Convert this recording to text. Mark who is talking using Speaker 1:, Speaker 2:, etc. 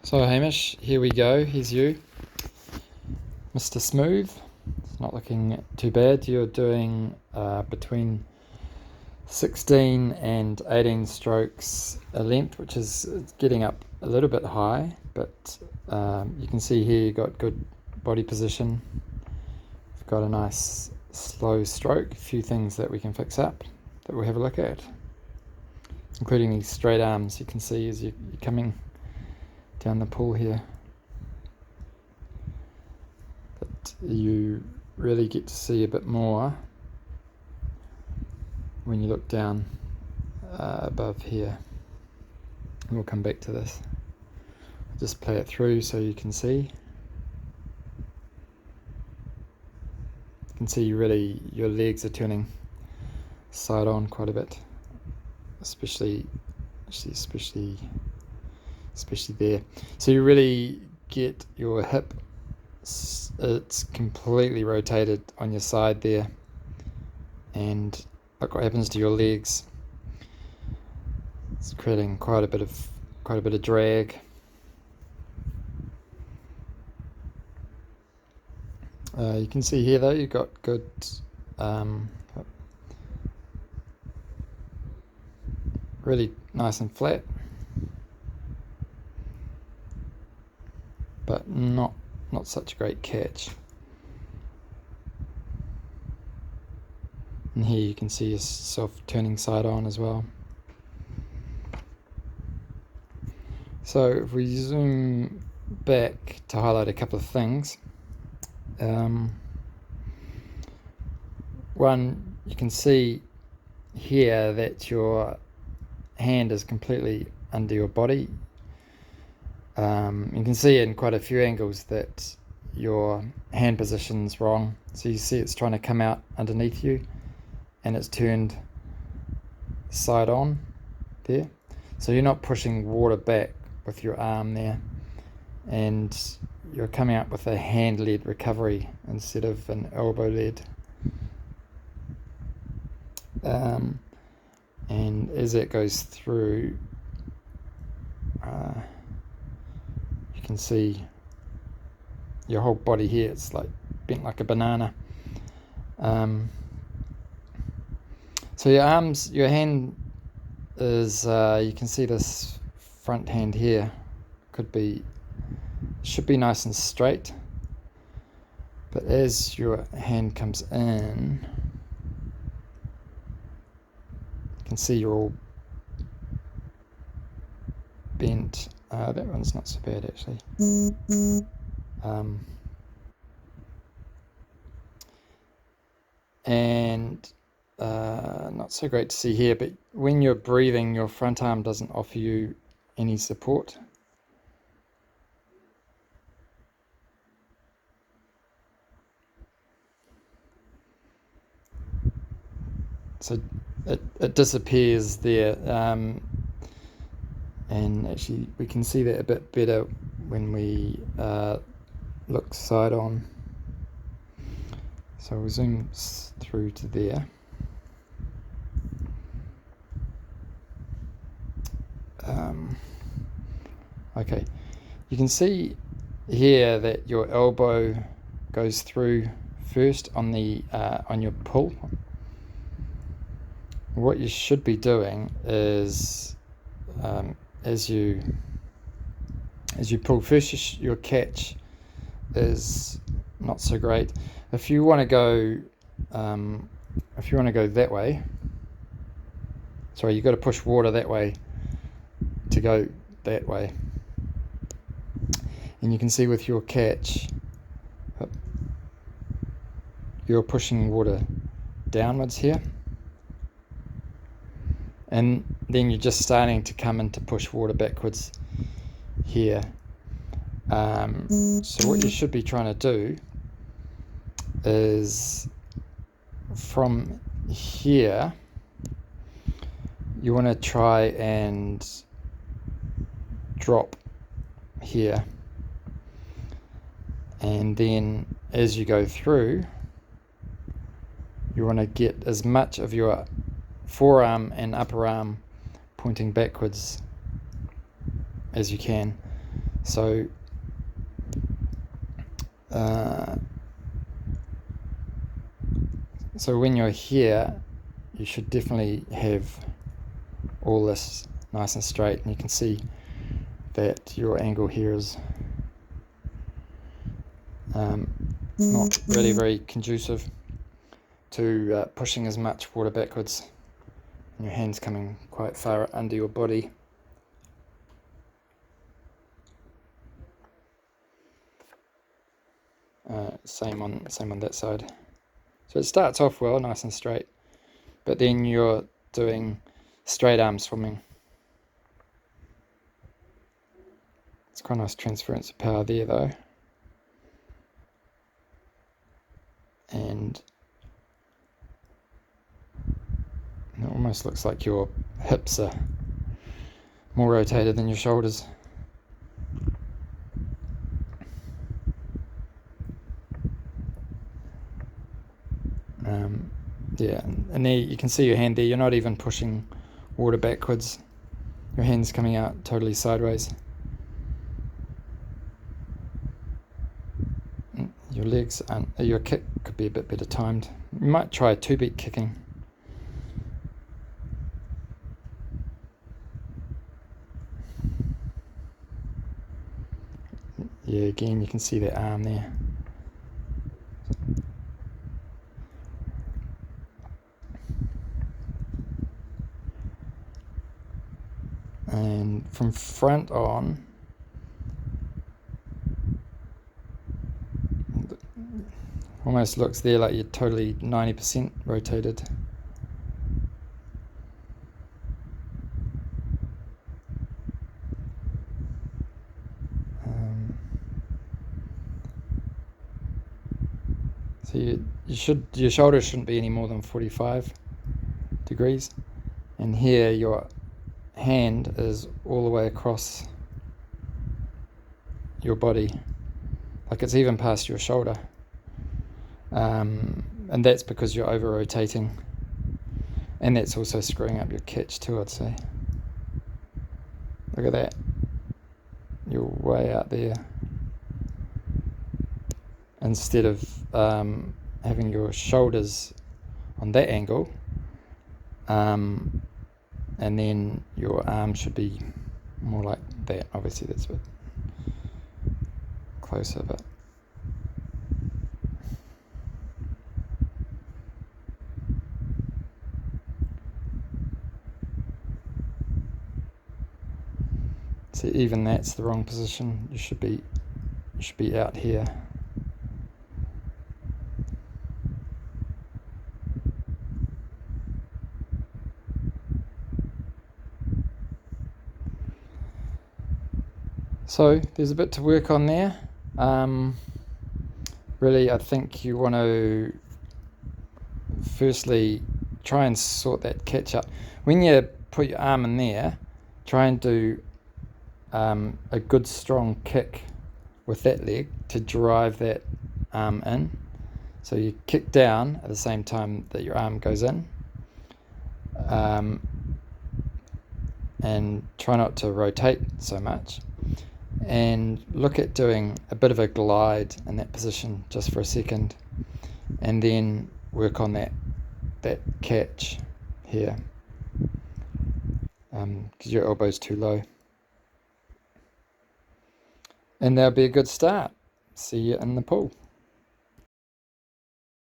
Speaker 1: So Hamish, here we go. Here's you, Mr. Smooth. It's not looking too bad. You're doing between 16 and 18 strokes a length, which is getting up a little bit high, but you can see here you've got good body position. You've got a nice slow stroke, a few things that we can fix up that we'll have a look at, including these straight arms you can see as you're coming down the pool here. But you really get to see a bit more when you look down above here. And we'll come back to this. I'll just play it through so you can see. You can see really your legs are turning side on quite a bit, especially there. So you really get your hip, it's completely rotated on your side there, and look what happens to your legs. It's creating quite a bit of drag. You can see here though you've got good really nice and flat, but not such a great catch. And here you can see yourself turning side on as well. So if we zoom back to highlight a couple of things, one, you can see here that your hand is completely under your body. You can see in quite a few angles that your hand position's wrong. So you see it's trying to come out underneath you and it's turned side on there. So you're not pushing water back with your arm there, and you're coming out with a hand-led recovery instead of an elbow-led. And as it goes through, you can see your whole body here, it's like bent like a banana. So your arms, your hand is, you can see this front hand here should be nice and straight, but as your hand comes in, you can see you're all bent. That one's not so bad actually. And not so great to see here, but when you're breathing, your front arm doesn't offer you any support. So it disappears there, and actually we can see that a bit better when we look side on. So we'll zoom through to there. Okay, you can see here that your elbow goes through first on the on your pull. What you should be doing is as you pull first, your catch is not so great. If you want to go that way, sorry, you've got to push water that way to go that way. And you can see with your catch, you're pushing water downwards here, and then you're just starting to come in to push water backwards here. So what you should be trying to do is from here, you want to try and drop here, and then as you go through, you want to get as much of your forearm and upper arm pointing backwards as you can. So so when you're here, you should definitely have all this nice and straight, and you can see that your angle here is not really very conducive to pushing as much water backwards, and your hands coming quite far under your body. Same on that side. So it starts off well, nice and straight, but then you're doing straight arm swimming. It's quite a nice transference of power there though. And it almost looks like your hips are more rotated than your shoulders. Yeah, and there you can see your hand there. You're not even pushing water backwards. Your hand's coming out totally sideways. Your legs, your kick could be a bit better timed. You might try 2-beat kicking. Yeah, again, you can see that arm there. And from front on, almost looks there like you're totally 90% rotated. So your shoulders shouldn't be any more than 45 degrees, and here your hand is all the way across your body, like it's even past your shoulder, and that's because you're over rotating, and that's also screwing up your catch too, I'd say. Look at that, you're way out there. Instead of having your shoulders on that angle, and then your arm should be more like that. Obviously that's a bit closer, but see, even that's the wrong position. You should be out here. So there's a bit to work on there. Really, I think you want to firstly try and sort that catch up. When you put your arm in there, try and do a good strong kick with that leg to drive that arm in. So you kick down at the same time that your arm goes in, and try not to rotate so much, and look at doing a bit of a glide in that position just for a second, and then work on that catch here, because your elbow's too low. And that'll be a good start. See you in the pool.